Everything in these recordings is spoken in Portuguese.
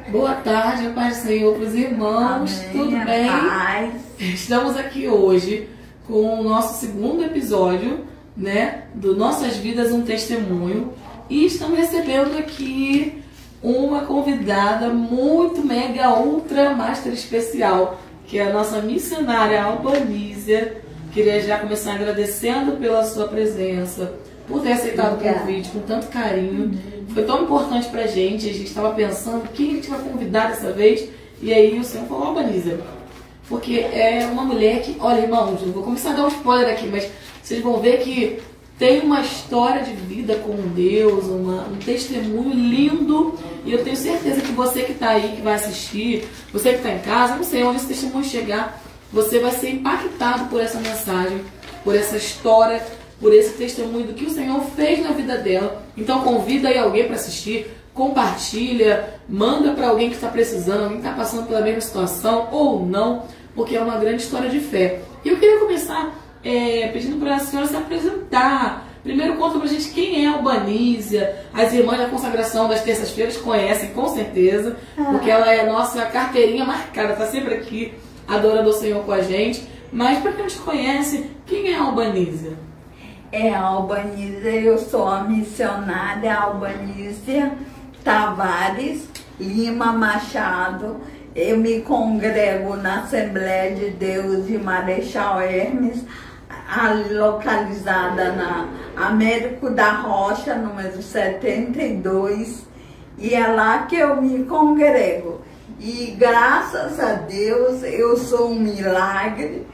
Boa tarde, a paz do Senhor para os irmãos. Amém, tudo bem? paz. Estamos aqui hoje com o nosso segundo episódio, né, do Nossas Vidas um Testemunho, e estamos recebendo aqui uma convidada muito mega ultra master especial, que é a nossa missionária Albanísia. Queria já começar agradecendo pela sua presença, por ter aceitado o convite com tanto carinho. Foi tão importante pra gente. A gente estava pensando quem a gente vai convidar dessa vez, e aí o Senhor falou Albanísia. Porque é uma mulher que, olha, irmãos, eu vou começar a dar um spoiler aqui, mas vocês vão ver que tem uma história de vida com Deus, um testemunho lindo, e eu tenho certeza que você que está aí, que vai assistir, você que está em casa, não sei onde esse testemunho chegar, você vai ser impactado por essa mensagem, por essa história, por esse testemunho do que o Senhor fez na vida dela. Então convida aí alguém para assistir, compartilha, manda para alguém que está precisando, alguém que está passando pela mesma situação ou não, porque é uma grande história de fé. E eu queria começar pedindo para a senhora se apresentar. Primeiro conta pra gente quem é a Albanísia. As irmãs da consagração das terças-feiras conhecem com certeza, porque ela é a nossa carteirinha marcada, está sempre aqui adorando o Senhor com a gente. Mas para quem não te conhece, quem é a Albanísia? A Albanísia, eu sou a missionária Albanísia Tavares Lima Machado. Eu me congrego na Assembleia de Deus de Marechal Hermes, localizada na Américo da Rocha, número 72, e é lá que eu me congrego. E graças a Deus eu sou um milagre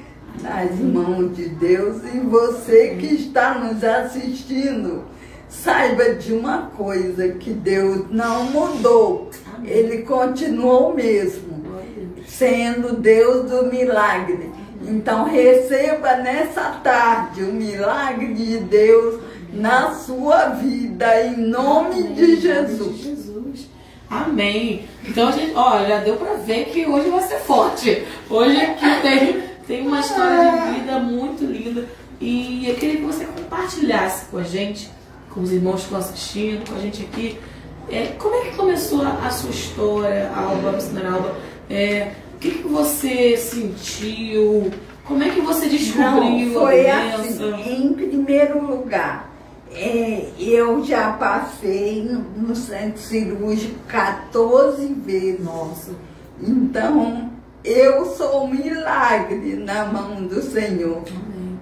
nas mãos de Deus, e você que está nos assistindo, saiba de uma coisa, que Deus não mudou. Ele continuou o mesmo, sendo Deus do milagre. Então receba nessa tarde o milagre de Deus na sua vida, em nome de Jesus. Amém. Então, gente, ó, já deu pra ver que hoje vai ser forte. Hoje aqui tem uma história de vida muito linda. E eu queria que você compartilhasse com a gente, com os irmãos que estão assistindo, com a gente aqui. Como é que começou a sua história, Alba, missionária Alba? O que você sentiu? Como é que você descobriu a doença? Assim, em primeiro lugar, eu já passei no centro cirúrgico 14 vezes. Nossa. Então, eu sou um milagre na mão do Senhor. Amém.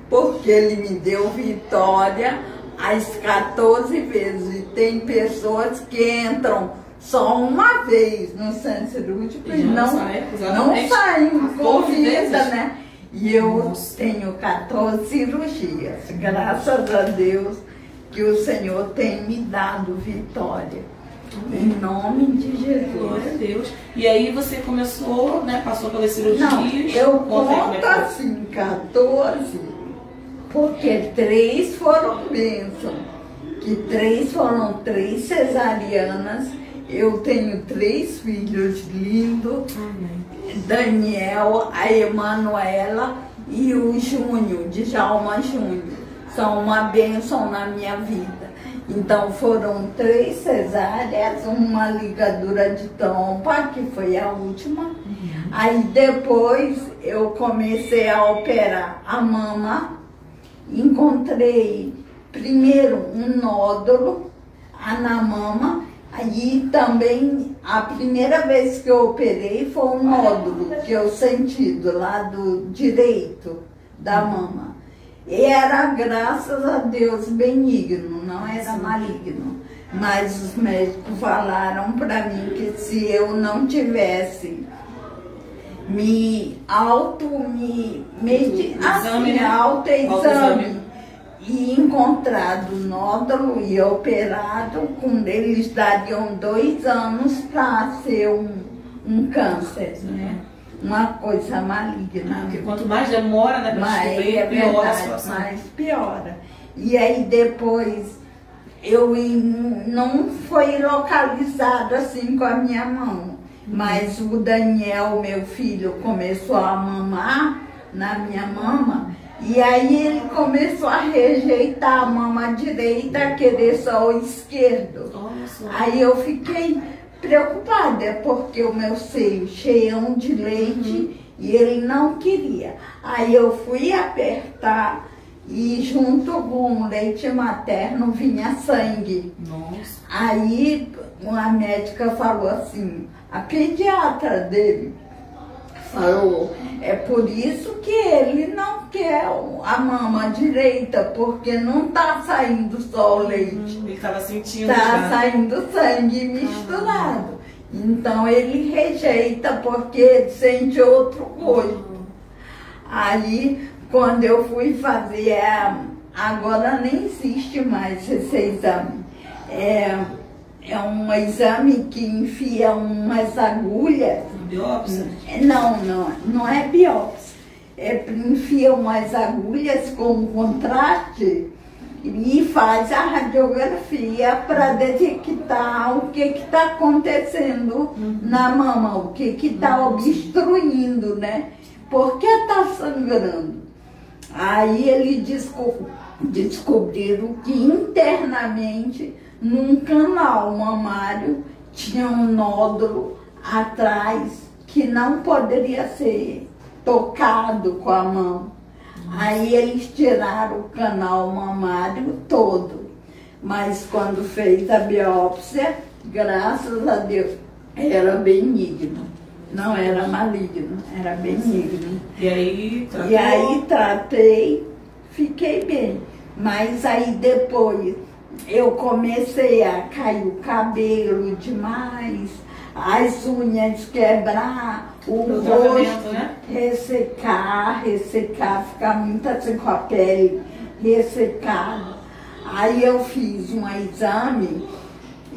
Porque Ele me deu vitória às 14 vezes. E tem pessoas que entram só uma vez no centro cirúrgico e não saem com vida, né? E eu tenho 14 cirurgias. Graças a Deus que o Senhor tem me dado vitória. Amém. Em nome de Jesus. Glória a Deus. E aí você começou, né? Passou pelas cirurgias. Não, eu conto assim, 14, porque 3 foram bênçãos. Que 3 foram 3 cesarianas. Eu tenho 3 filhos lindos. Amém. Daniel, a Emanuela e o Júnior, Djalma Júnior. São uma bênção na minha vida. Então foram 3 cesáreas, uma ligadura de trompa, que foi a última. Aí depois eu comecei a operar a mama. Encontrei primeiro um nódulo na mama. Aí também, a primeira vez que eu operei foi um nódulo que eu senti do lado direito da mama. E era, graças a Deus, benigno, não era maligno. Mas os médicos falaram para mim que se eu não tivesse autoexame e encontrado o nódulo e operado, eles dariam 2 anos para ser um câncer, né? Uma coisa maligna. Porque quanto mais demora, né, para descobrir, piora a situação. Mais piora. E aí depois não foi localizado assim com a minha mão. Mas o Daniel, meu filho, começou a mamar na minha mama. E aí ele começou a rejeitar a mama direita, querer só o esquerdo. Nossa. Aí eu fiquei preocupada, porque o meu seio cheião de leite e ele não queria. Aí eu fui apertar e junto com o leite materno vinha sangue. Nossa. Aí uma médica falou assim, a pediatra dele falou, é por isso que ele não quer a mama direita, porque não tá saindo só o leite. Ele estava sentindo. Tá saindo sangue misturado. Então ele rejeita porque sente outro gosto. Aí quando eu fui fazer, agora nem existe mais esse exame. É um exame que enfia umas agulhas. Biópsia? Não é biópsia. Enfia umas agulhas com contraste e faz a radiografia para detectar o que está acontecendo na mama, o que está obstruindo, né? Por que está sangrando? Aí ele descobriram que internamente, num canal mamário, tinha um nódulo atrás que não poderia ser tocado com a mão. Aí eles tiraram o canal mamário todo. Mas quando fez a biópsia, graças a Deus, era benigno. Não era maligno, era benigno. E aí tratou? E aí tratei, fiquei bem. Mas aí depois eu comecei a cair o cabelo demais, as unhas quebrar, o rosto, né? ressecar, ficar muito assim com a pele ressecada. Aí eu fiz um exame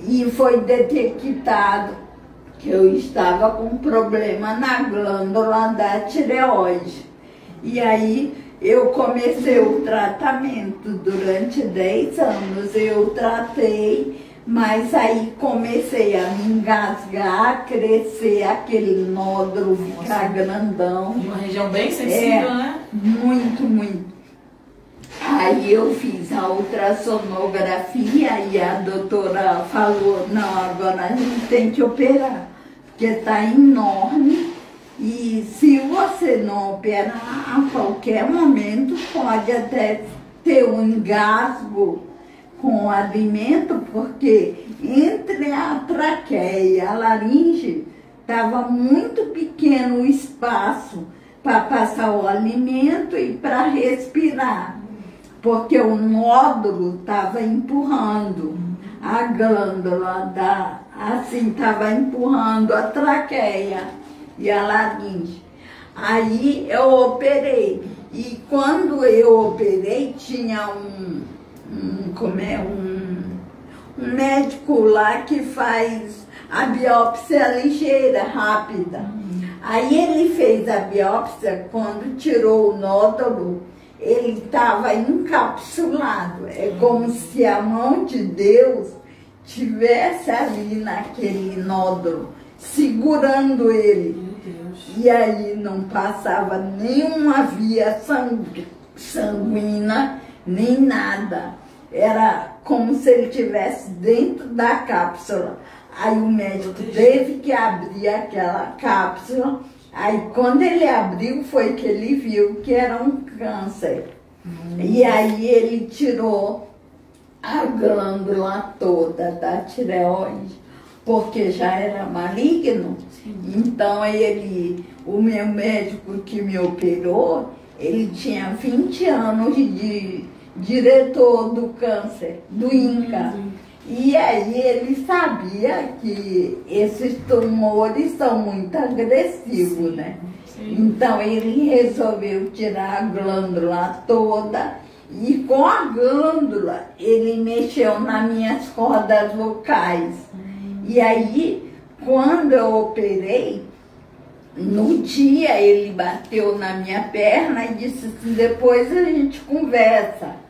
e foi detectado que eu estava com problema na glândula da tireoide. E aí eu comecei o tratamento durante 10 anos, eu tratei, mas aí comecei a me engasgar, crescer aquele nódulo, ficar grandão. Uma região bem sensível, né? Muito, muito. Aí eu fiz a ultrassonografia e a doutora falou, não, agora a gente tem que operar, porque está enorme e se você não operar, a qualquer momento pode até ter um engasgo com o alimento, porque entre a traqueia e a laringe estava muito pequeno o espaço para passar o alimento e para respirar, porque o nódulo estava empurrando a glândula estava empurrando a traqueia e a laringe. Aí eu operei. E quando eu operei, tinha um médico lá que faz a biópsia ligeira, rápida. Aí ele fez a biópsia, quando tirou o nódulo, ele estava encapsulado. É como se a mão de Deus tivesse ali naquele nódulo, segurando ele. E aí não passava nenhuma via sanguínea, nem nada. Era como se ele estivesse dentro da cápsula. Aí o médico teve que abrir aquela cápsula. Aí quando ele abriu foi que ele viu que era um câncer. E aí ele tirou a glândula toda da tireoide, porque já era maligno. Então o meu médico que me operou, ele tinha 20 anos de diretor do câncer, do INCA. E aí ele sabia que esses tumores são muito agressivos, né? Então ele resolveu tirar a glândula toda e com a glândula ele mexeu nas minhas cordas vocais. E aí, quando eu operei, no dia ele bateu na minha perna e disse assim, depois a gente conversa.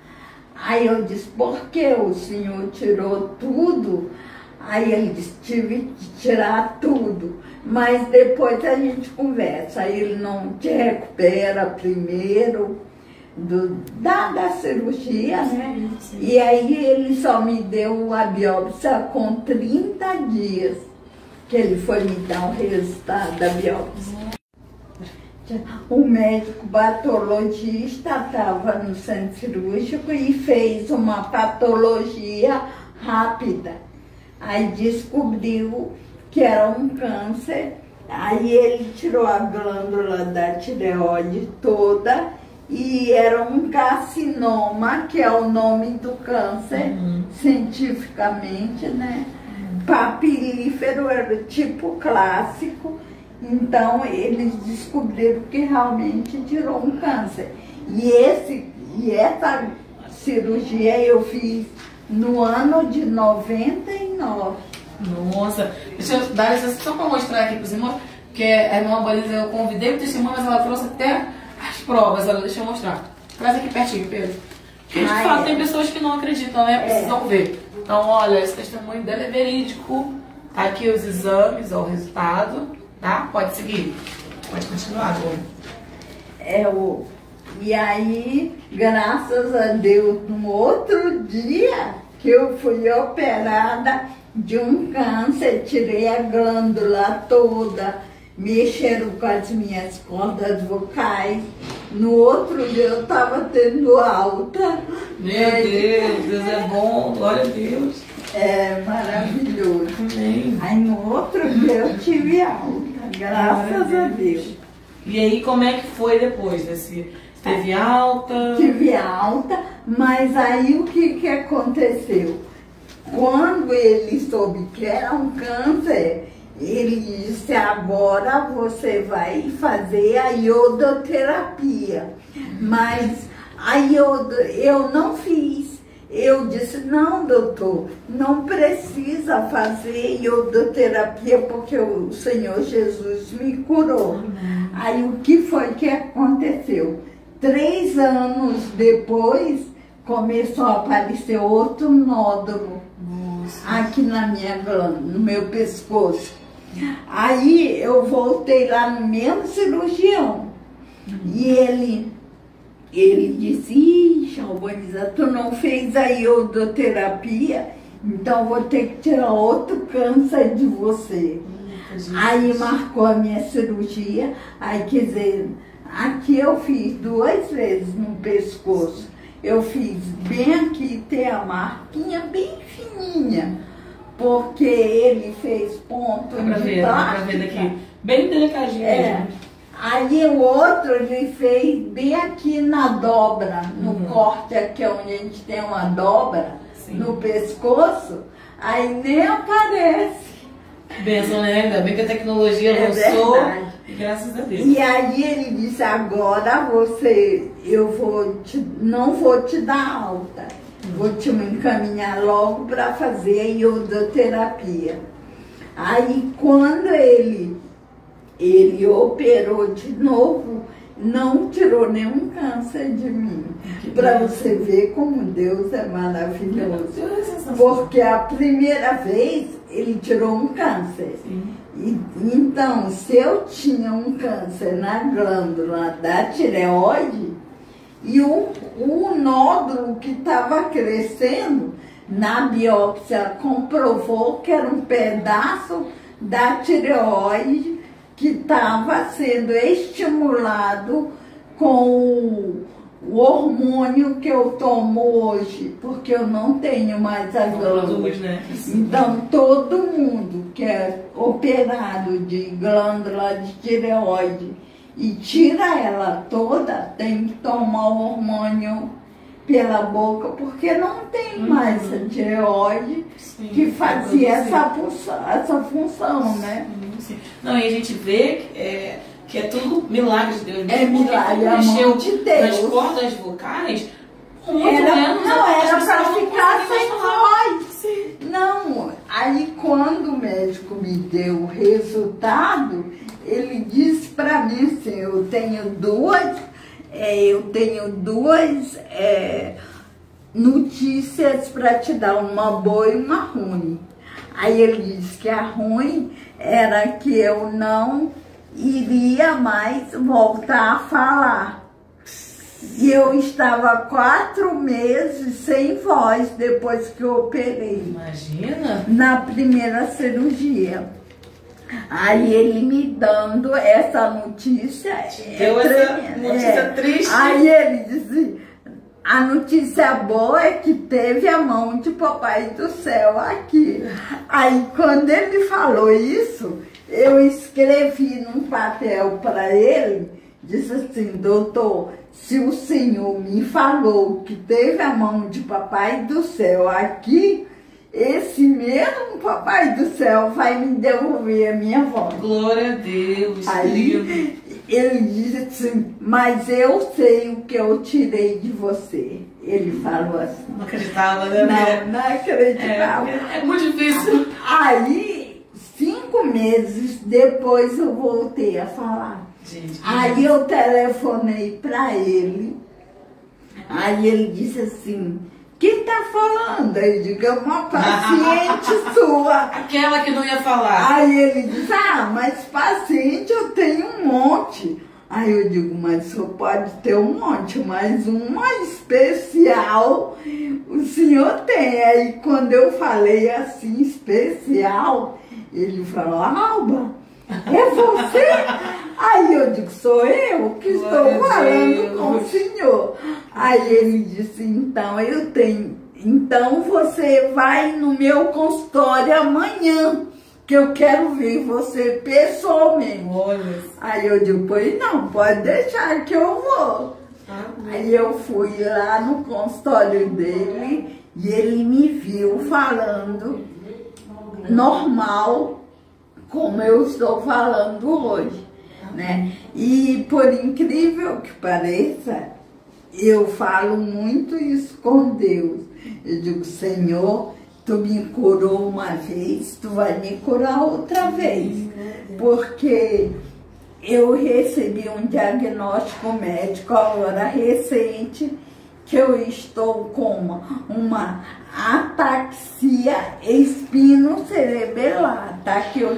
Aí eu disse, por que o senhor tirou tudo? Aí ele disse, tive que tirar tudo, mas depois a gente conversa. Aí ele não te recupera primeiro da cirurgia, né? E aí ele só me deu a biópsia com 30 dias. que ele foi me dar o resultado da biópsia. O médico patologista estava no centro cirúrgico e fez uma patologia rápida. Aí descobriu que era um câncer. Aí ele tirou a glândula da tireoide toda e era um carcinoma, que é o nome do câncer, cientificamente, né? Papilífero era o tipo clássico. Então, eles descobriram que realmente tirou um câncer. E essa cirurgia eu fiz no ano de 99. Nossa, deixa eu dar licença só para mostrar aqui para os irmãos, porque a irmã Bolisa, eu convidei o testemunho, mas ela trouxe até as provas. Olha, deixa eu mostrar. Traz aqui pertinho, Pedro. Porque de fato tem pessoas que não acreditam, né? Precisam ver. Então, olha, esse testemunho dela é verídico. Tá aqui os exames, ó, o resultado. Tá? Pode seguir. Pode continuar, Dona. E aí, graças a Deus, no outro dia que eu fui operada de um câncer, tirei a glândula toda, mexeram com as minhas cordas vocais. No outro dia eu estava tendo alta. Meu Deus, Deus é bom, glória a Deus. É maravilhoso. Amém. Aí no outro dia eu tive alta, graças a Deus. E aí, como é que foi depois desse? Teve alta? Tive alta, mas aí o que aconteceu? Quando ele soube que era um câncer, ele disse: agora você vai fazer a iodoterapia. Mas aí eu não fiz. Eu disse: não, doutor, não precisa fazer iodoterapia porque o Senhor Jesus me curou. Aí o que foi que aconteceu? 3 anos depois, começou a aparecer outro nódulo aqui na minha glândula, no meu pescoço. Aí eu voltei lá no mesmo cirurgião. E ele disse: ih, João, tu não fez a iodoterapia, então vou ter que tirar outro câncer de você. Aí marcou a minha cirurgia. Aí, quer dizer, aqui eu fiz 2 vezes no pescoço. Eu fiz bem aqui, tem a marquinha bem fininha, porque ele fez ponto Dá pra ver daqui. Bem delicadinho mesmo. Aí o outro ele fez bem aqui na dobra, no corte aqui onde a gente tem uma dobra no pescoço, aí nem aparece. Benção, né? Ainda bem que a tecnologia avançou. Verdade. Graças a Deus. E aí ele disse: agora não vou te dar alta, vou te encaminhar logo para fazer a iodoterapia. Aí quando ele operou de novo, não tirou nenhum câncer de mim. Para você ver como Deus é maravilhoso. Porque a primeira vez ele tirou um câncer. Então, se eu tinha um câncer na glândula da tireoide e um nódulo que estava crescendo, na biópsia comprovou que era um pedaço da tireoide que estava sendo estimulado com o hormônio que eu tomo hoje, porque eu não tenho mais a glândula. Então, todo mundo que é operado de glândula de tireoide e tira ela toda, tem que tomar o hormônio pela boca, porque não tem mais a tireoide que fazia essa função, né? Não, e a gente vê que é tudo milagre de Deus. É milagre, a mão de Deus. Nas cordas vocais, era para ficar sem voz. Não, aí quando o médico me deu o resultado, ele disse para mim assim: eu tenho duas notícias para te dar, uma boa e uma ruim. Aí ele disse que a ruim era que eu não iria mais voltar a falar. E eu estava 4 meses sem voz depois que eu operei. Imagina? Na primeira cirurgia. Aí ele me dando essa notícia. Deu essa notícia triste. Aí ele disse, a notícia boa é que teve a mão de Papai do Céu aqui. Aí quando ele falou isso, eu escrevi num papel para ele, disse assim, doutor, se o senhor me falou que teve a mão de Papai do Céu aqui, esse mesmo Papai do Céu vai me devolver a minha voz. Glória a Deus. Aí ele disse assim, mas eu sei o que eu tirei de você. Ele falou assim. Não acreditava, né? Não acreditava. É muito difícil. Aí, 5 meses depois eu voltei a falar. Gente, aí eu telefonei para ele. Aí ele disse assim, quem tá falando? Eu digo, é uma paciente sua. Aquela que não ia falar. Aí ele diz, mas paciente eu tenho um monte. Aí eu digo, mas só pode ter um monte, mas uma especial o senhor tem. Aí quando eu falei assim, especial, ele falou, Alba, é você? Aí eu digo, sou eu que estou falando com o senhor. Aí ele disse, então eu tenho. Então você vai no meu consultório amanhã, que eu quero ver você pessoalmente. Olha. Aí eu digo, pois não, pode deixar que eu vou. Aí eu fui lá no consultório dele e ele me viu falando normal, como eu estou falando hoje, né? E por incrível que pareça, eu falo muito isso com Deus. Eu digo, Senhor, tu me curou uma vez, tu vai me curar outra vez. Porque eu recebi um diagnóstico médico agora recente, que eu estou com uma ataxia espinocerebelar. Tá aqui o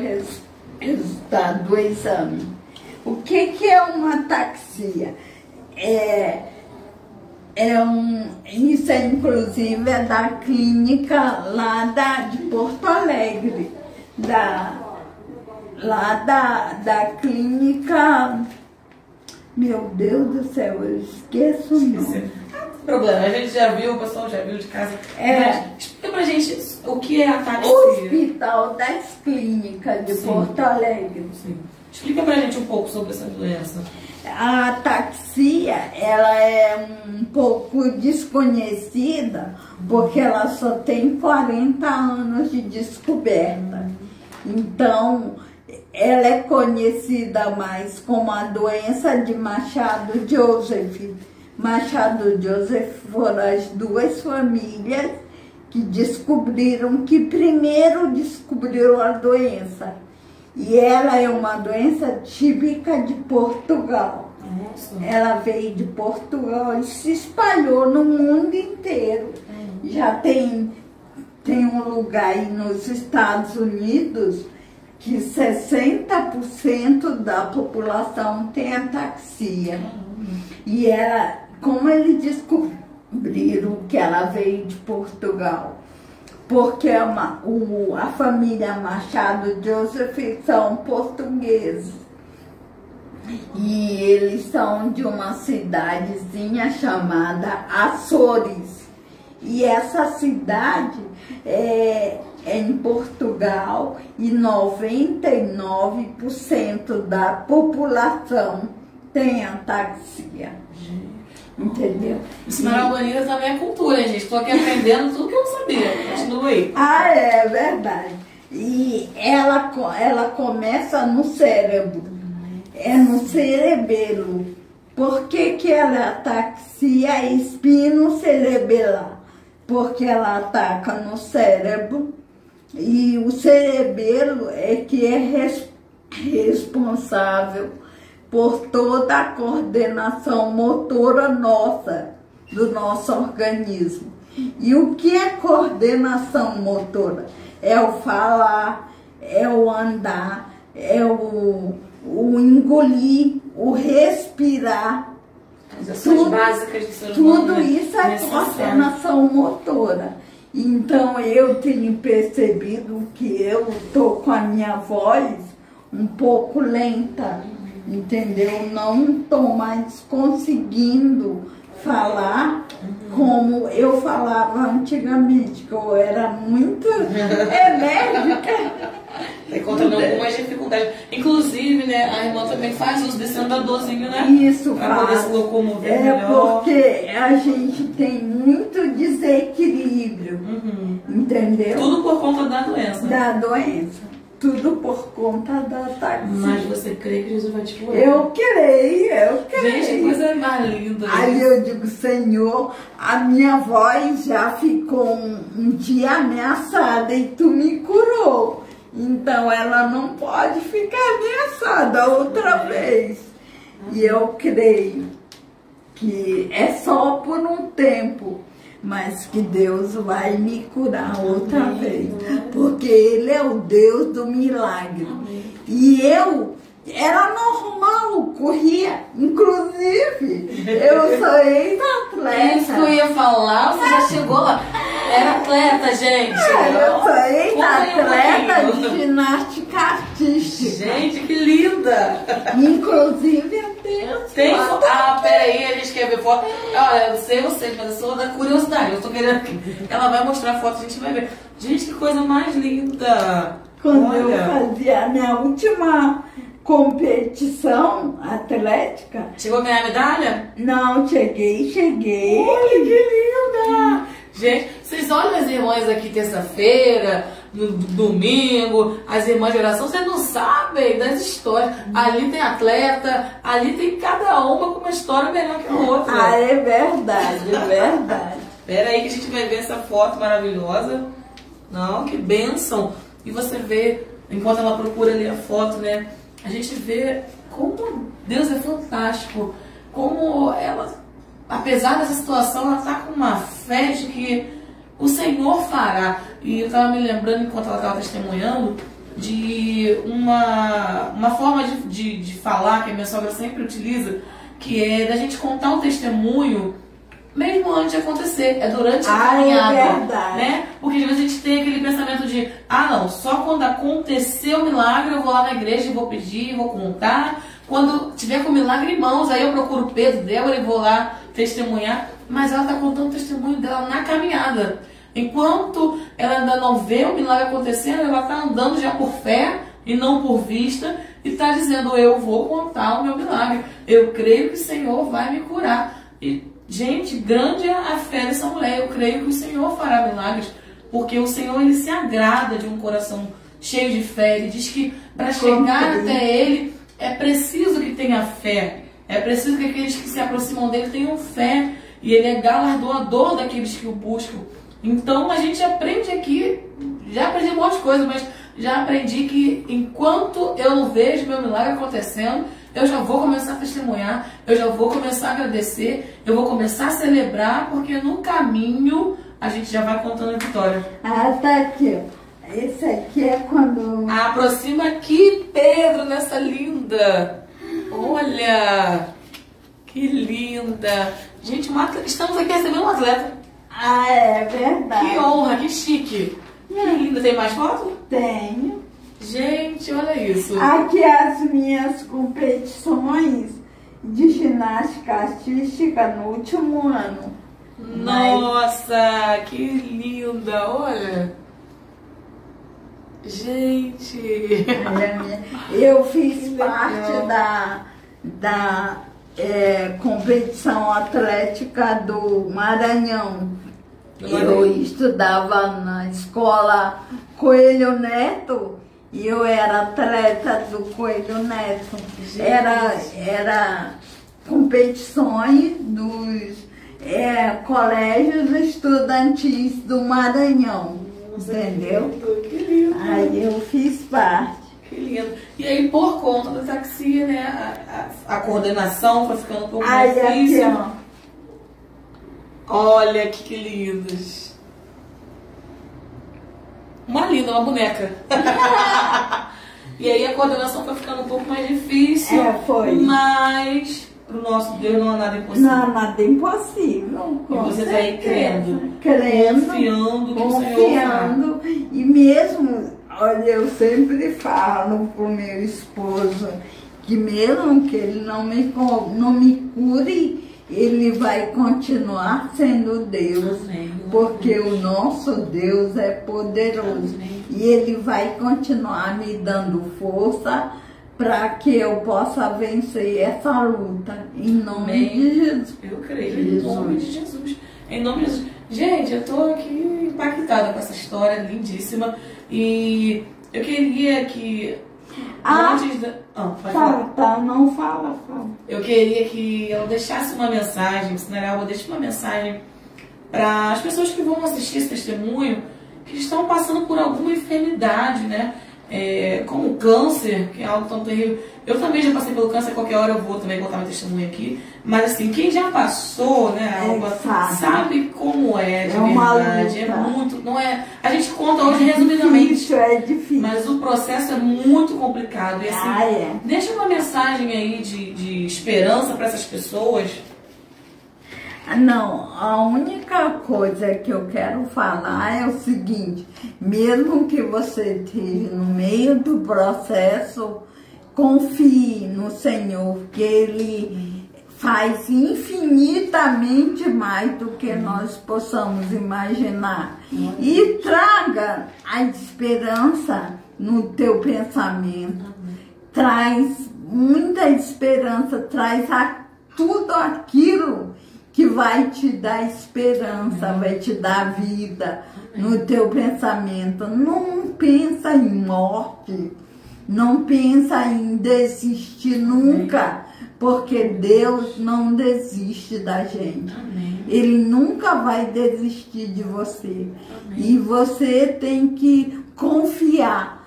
resultado do exame. O que é uma ataxia? Isso inclusive é da clínica lá de Porto Alegre, da clínica, meu Deus do céu, eu esqueço o nome. Problema, a gente já viu, o pessoal já viu de casa. Explica pra gente o que é a ataxia. Hospital das Clínicas de Porto Alegre. Sim. Explica pra gente um pouco sobre essa doença. A ataxia, ela é um pouco desconhecida, porque ela só tem 40 anos de descoberta. Então, ela é conhecida mais como a doença de Machado Joseph. Machado Joseph foram as duas famílias que descobriram, que primeiro descobriram a doença. E ela é uma doença típica de Portugal. Nossa. Ela veio de Portugal e se espalhou no mundo inteiro. Já tem um lugar aí nos Estados Unidos que 60% da população tem ataxia. E ela, como eles descobriram que ela veio de Portugal? Porque a família Machado Joseph são portugueses. E eles são de uma cidadezinha chamada Açores. E essa cidade é em Portugal e 99% da população tem ataxia. Entendeu? Ensinar a Albanina também é cultura, gente. Estou aqui aprendendo tudo que eu não sabia. Continua aí. É verdade. E ela começa no cérebro. É no cerebelo. Por que ela é ataxia espinocerebelar? Porque ela ataca no cérebro. E o cerebelo é que é responsável por toda a coordenação motora nossa, do nosso organismo. E o que é coordenação motora? É o falar, é o andar, é o engolir, o respirar. As ações básicas do ser humano. Tudo isso é coordenação motora. Então eu tenho percebido que eu estou com a minha voz um pouco lenta, entendeu? Não estou mais conseguindo falar como eu falava antigamente, que eu era muito enérgica. Está encontrando algumas dificuldades. Inclusive, né, a irmã também faz uso desse andadorzinho, né? Isso, para poder se locomover melhor. Porque a gente tem muito desequilíbrio, entendeu? Tudo por conta da doença. Da doença. Tudo por conta da taxia. Mas você crê que Jesus vai te curar? Eu creio. Gente, que coisa mais linda. Aí eu digo, Senhor, a minha voz já ficou um dia ameaçada e tu me curou. Então ela não pode ficar ameaçada outra vez. E eu creio que é só por um tempo, mas que Deus vai me curar outra vez. Porque Ele é o Deus do milagre. E eu era normal, corria. Inclusive, eu sou ex-atleta. Isso que eu ia falar, você já chegou lá. Era atleta, gente. Eu sou ex-atleta de ginástica artística. Gente, que linda. Inclusive, eu tenho tem foto. Ah, peraí, a gente quer ver foto. Olha, eu não sei vocês, mas eu sou da curiosidade. Eu tô querendo que ela vai mostrar a foto, a gente vai ver. Gente, que coisa mais linda. Quando olha, eu fazia a minha última competição atlética. Chegou a ganhar medalha? Não, cheguei. Olha que linda! Gente, vocês olham as irmãs aqui terça-feira, no domingo, as irmãs de oração, vocês não sabem das histórias. Ali tem atleta, ali tem cada uma com uma história melhor que a outra. Ah, é verdade, é verdade. Espera aí que a gente vai ver essa foto maravilhosa. Não, que bênção. E você vê, enquanto ela procura ali a foto, né? A gente vê como Deus é fantástico. Como ela, apesar dessa situação, ela está com uma fé de que o Senhor fará. E eu estava me lembrando, enquanto ela estava testemunhando, de uma forma de falar que a minha sogra sempre utiliza, que é da gente contar um testemunho mesmo antes de acontecer, é durante a caminhada, é verdade. né? Porque às vezes a gente tem aquele pensamento de, não, só quando acontecer o milagre eu vou lá na igreja e vou pedir, vou contar. Quando tiver com o milagre em mãos, aí eu procuro Pedro, Débora e vou lá testemunhar. Mas ela está contando o testemunho dela na caminhada. Enquanto ela ainda não vê o milagre acontecendo, ela está andando já por fé e não por vista, e está dizendo, eu vou contar o meu milagre. Eu creio que o Senhor vai me curar. E, gente, grande é a fé dessa mulher. Eu creio que o Senhor fará milagres, porque o Senhor, ele se agrada de um coração cheio de fé. Ele diz que para chegar até Ele é preciso que tenha fé. É preciso que aqueles que se aproximam dele tenham fé. E Ele é galardoador daqueles que o buscam. Então a gente aprende aqui, já aprendi um monte de coisa, mas já aprendi que enquanto eu não vejo meu milagre acontecendo, eu já vou começar a testemunhar, eu já vou começar a agradecer, eu vou começar a celebrar, porque no caminho a gente já vai contando a vitória. Ah, tá aqui, ó. Esse aqui é quando... Aproxima aqui, Pedro, nessa linda. Olha, que linda. Gente, estamos aqui recebendo um atleta. Ah, é verdade. Que honra, que chique. Que linda. Tem mais foto? Tenho. Gente, olha isso. Aqui as minhas competições de ginástica artística no último ano. Nossa, que linda, olha. Gente. Eu fiz parte da competição atlética do Maranhão. Eu estudava na escola Coelho Neto e eu era atleta do Coelho Neto. Era competições dos colégios estudantis do Maranhão. Entendeu? Que lindo. Aí eu fiz parte. Que lindo. E aí, por conta da taxia, né, a coordenação foi ficando um pouco mais difícil. Aqui, ó. Olha que lindos. Uma linda, uma boneca. E aí a coordenação foi ficando um pouco mais difícil. Foi. Mas pro nosso Deus não há nada impossível. Não há nada impossível. E você está aí crendo. Crendo. Confiando que o Senhor confiando. E mesmo Olha, eu sempre falo pro meu esposo que mesmo que ele não me cure, ele vai continuar sendo Deus. Amém. Porque o nosso Deus é poderoso. Amém. E ele vai continuar me dando força para que eu possa vencer essa luta. Em nome Amém. de Jesus. Eu creio, em nome de Jesus. Em nome de Jesus. Gente, eu tô aqui impactada com essa história lindíssima. E eu queria que... antes da... pode falar. Tá, não fala. Eu queria que ela deixasse uma mensagem, Sinaralba, deixe uma mensagem para as pessoas que vão assistir esse testemunho, que estão passando por alguma enfermidade, né? Como câncer, que é algo tão terrível. Eu também já passei pelo câncer, qualquer hora eu vou também contar meu testemunho aqui. Mas assim, quem já passou, né, Alba, sabe como é de verdade. É muito, não é. A gente conta hoje resumidamente. É difícil. Mas o processo é muito complicado. E assim, deixa uma mensagem aí de esperança para essas pessoas. Não, a única coisa que eu quero falar é o seguinte: mesmo que você esteja no meio do processo, confie no Senhor, que Ele faz infinitamente mais do que nós possamos imaginar. E traga a esperança no teu pensamento. Traz muita esperança, traz tudo aquilo que vai te dar esperança, vai te dar vida no teu pensamento. Não pensa em morte, não pensa em desistir nunca, porque Deus não desiste da gente. Ele nunca vai desistir de você. E você tem que confiar,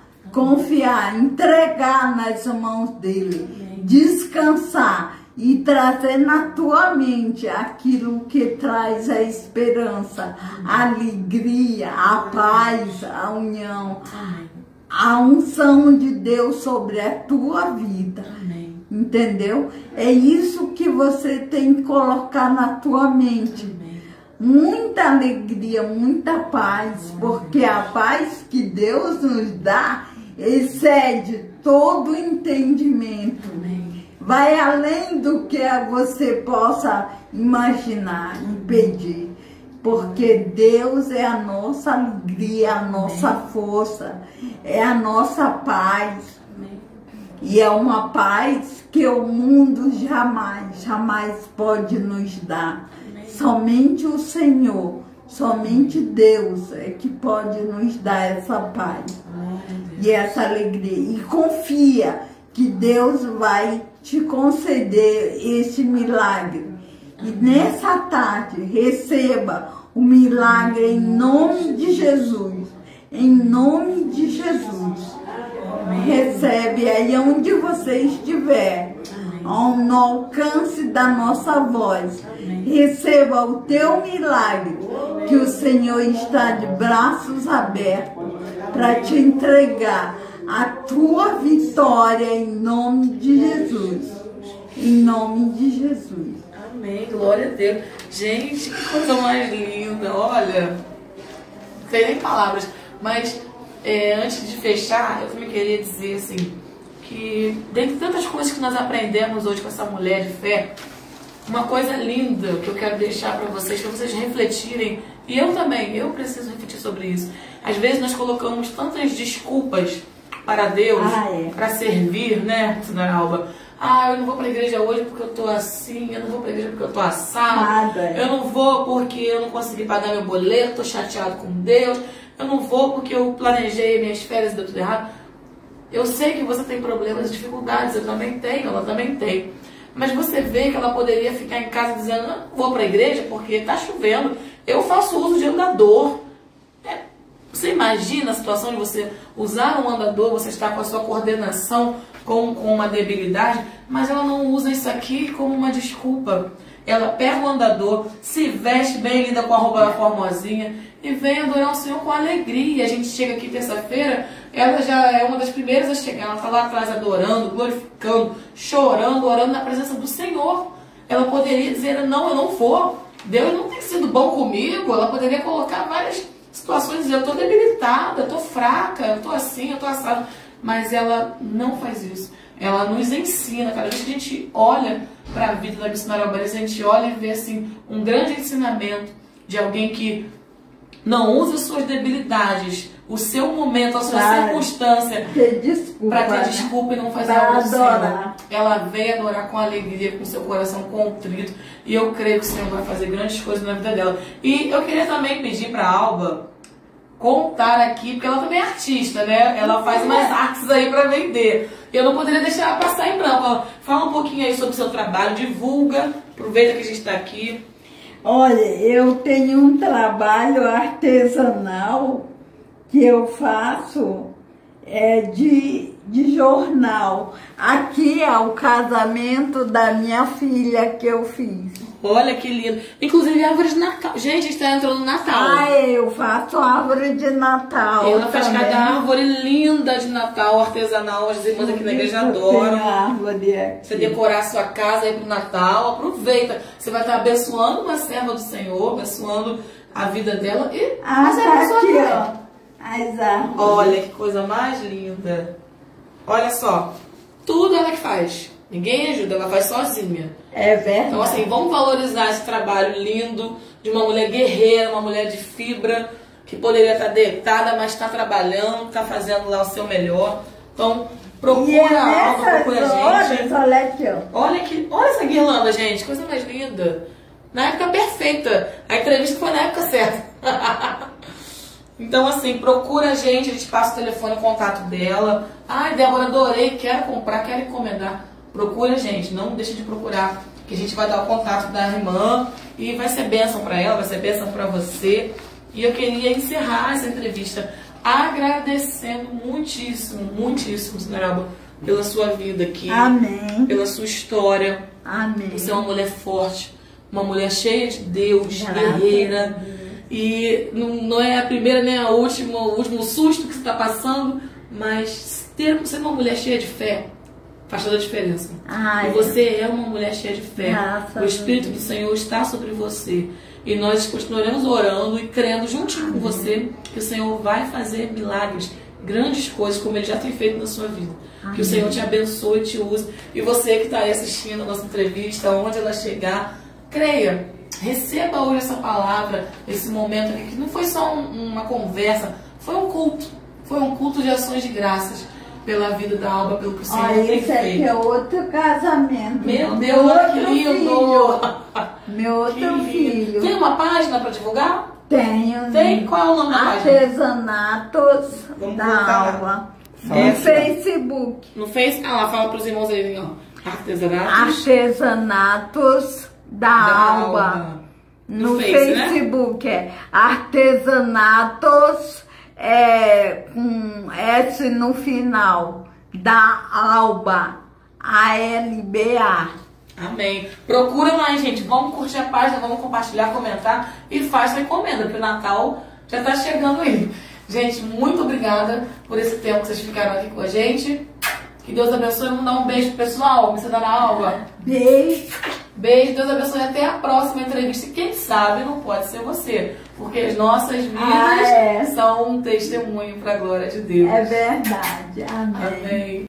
entregar nas mãos dele, descansar e trazer na tua mente aquilo que traz a esperança, a alegria, a paz, a união, a unção de Deus sobre a tua vida. Entendeu? É isso que você tem que colocar na tua mente. Muita alegria, muita paz, porque a paz que Deus nos dá excede todo entendimento. Vai além do que você possa imaginar e pedir. Porque Deus é a nossa alegria, a nossa força, é a nossa paz. E é uma paz que o mundo jamais pode nos dar. Somente o Senhor, somente Deus é que pode nos dar essa paz e essa alegria. E confia que Deus vai te conceder esse milagre. E nessa tarde, receba o milagre em nome de Jesus. Em nome de Jesus. Recebe aí onde você estiver, no alcance da nossa voz. Receba o teu milagre, que o Senhor está de braços abertos para te entregar a tua vitória em nome de Jesus. Em nome de Jesus. Amém, glória a Deus. Gente, que coisa mais linda. Olha, não tem nem palavras. Mas antes de fechar, eu também queria dizer assim, que dentre tantas coisas que nós aprendemos hoje com essa mulher de fé, uma coisa linda que eu quero deixar para vocês refletirem, e eu também, eu preciso refletir sobre isso. Às vezes nós colocamos tantas desculpas para Deus, para servir, né, Sinaralba? Eu não vou para a igreja hoje porque eu tô assim, eu não vou para a igreja porque eu tô assado, eu não vou porque eu não consegui pagar meu boleto, tô chateado com Deus, eu não vou porque eu planejei minhas férias e deu tudo errado. Eu sei que você tem problemas e dificuldades, eu também tenho, ela também tem. Mas você vê que ela poderia ficar em casa dizendo, não vou para a igreja porque está chovendo, eu faço uso de andador. Você imagina a situação de você usar um andador, você está com a sua coordenação com uma debilidade, mas ela não usa isso aqui como uma desculpa. Ela pega o andador, se veste bem, lida com a roupa formosinha e vem adorar o Senhor com alegria. A gente chega aqui terça-feira, ela já é uma das primeiras a chegar, ela está lá atrás adorando, glorificando, chorando, orando na presença do Senhor. Ela poderia dizer, não, eu não vou, Deus não tem sido bom comigo. Ela poderia colocar várias situações, eu tô debilitada, eu tô fraca, eu tô assim, eu tô assada. Mas ela não faz isso. Ela nos ensina, cada vez que a gente olha para a vida da missionária Albanese, a gente olha e vê assim, um grande ensinamento de alguém que não usa suas debilidades, o seu momento, a sua circunstância para ter desculpa e não fazer algo do Senhor. Ela veio adorar com alegria, com seu coração contrito, e eu creio que o Senhor vai fazer grandes coisas na vida dela. E eu queria também pedir para a Alba contar aqui, porque ela também é artista, né? Ela faz umas artes aí para vender. Eu não poderia deixar ela passar em branco. Fala um pouquinho aí sobre o seu trabalho, divulga, aproveita que a gente está aqui. Olha, eu tenho um trabalho artesanal que eu faço de jornal. Aqui é o casamento da minha filha que eu fiz. Olha que lindo. Inclusive árvore de Natal. Gente, a gente está entrando no Natal. Ah, eu faço árvore de Natal. Ela faz cada árvore linda de Natal, artesanal. As irmãs aqui na igreja adoram. Árvore aqui. Você decorar a sua casa aí pro Natal, aproveita. Você vai estar abençoando uma serva do Senhor, abençoando a vida dela e tá aqui, ó. As árvores. Olha que coisa mais linda. Olha só, tudo ela que faz. Ninguém ajuda, ela faz sozinha. É verdade. Então assim, vamos valorizar esse trabalho lindo de uma mulher guerreira, uma mulher de fibra, que poderia estar deitada, mas está trabalhando, está fazendo lá o seu melhor. Então, procura a Alba, procura a gente. Olha aqui, ó. Olha essa guirlanda, gente, coisa mais linda. Na época perfeita. A entrevista foi na época certa. Então, assim, procura a gente passa o telefone, o contato dela. Ai, Débora, adorei, quero comprar, quero encomendar. Procura a gente, não deixe de procurar, que a gente vai dar o contato da irmã e vai ser bênção para ela, vai ser bênção para você. E eu queria encerrar essa entrevista agradecendo muitíssimo, muitíssimo, senhora Alba, pela sua vida aqui. Amém. Pela sua história. Amém. Você é uma mulher forte, uma mulher cheia de Deus, guerreira. E não é a primeira nem o último susto que você está passando, mas ser uma mulher cheia de fé faz toda a diferença. E você é uma mulher cheia de fé. O Espírito do Senhor está sobre você. E nós continuaremos orando e crendo juntinho com você que o Senhor vai fazer milagres, grandes coisas, como Ele já tem feito na sua vida. Que o Senhor te abençoe e te use. E você que está aí assistindo a nossa entrevista, onde ela chegar, creia. Receba hoje essa palavra, esse momento aqui, que não foi só uma conversa, foi um culto. Foi um culto de ações de graças pela vida da Alba, pelo que o Senhor tem feito. Esse aqui é outro casamento. Meu Deus, olha que lindo! Meu outro filho. Tem uma página para divulgar? Tenho. Tem? Qual é o nome da página? Artesanatos da Alba. No Facebook. No Facebook? Ah, lá, fala para os irmãos aí, ó. Artesanatos da Alba. No Facebook, né? Artesanatos com S no final, da Alba, ALBA. Amém. Procura lá, gente. Vamos curtir a página, vamos compartilhar, comentar e faz sua encomenda, porque o Natal já está chegando aí. Gente, muito obrigada por esse tempo que vocês ficaram aqui com a gente. Que Deus abençoe. Vamos dar um beijo pro pessoal, missionária Alba. Beijo. Beijo, Deus abençoe. Até a próxima entrevista. E quem sabe não pode ser você, porque as nossas vidas são um testemunho para a glória de Deus. É verdade. Amém. Amém.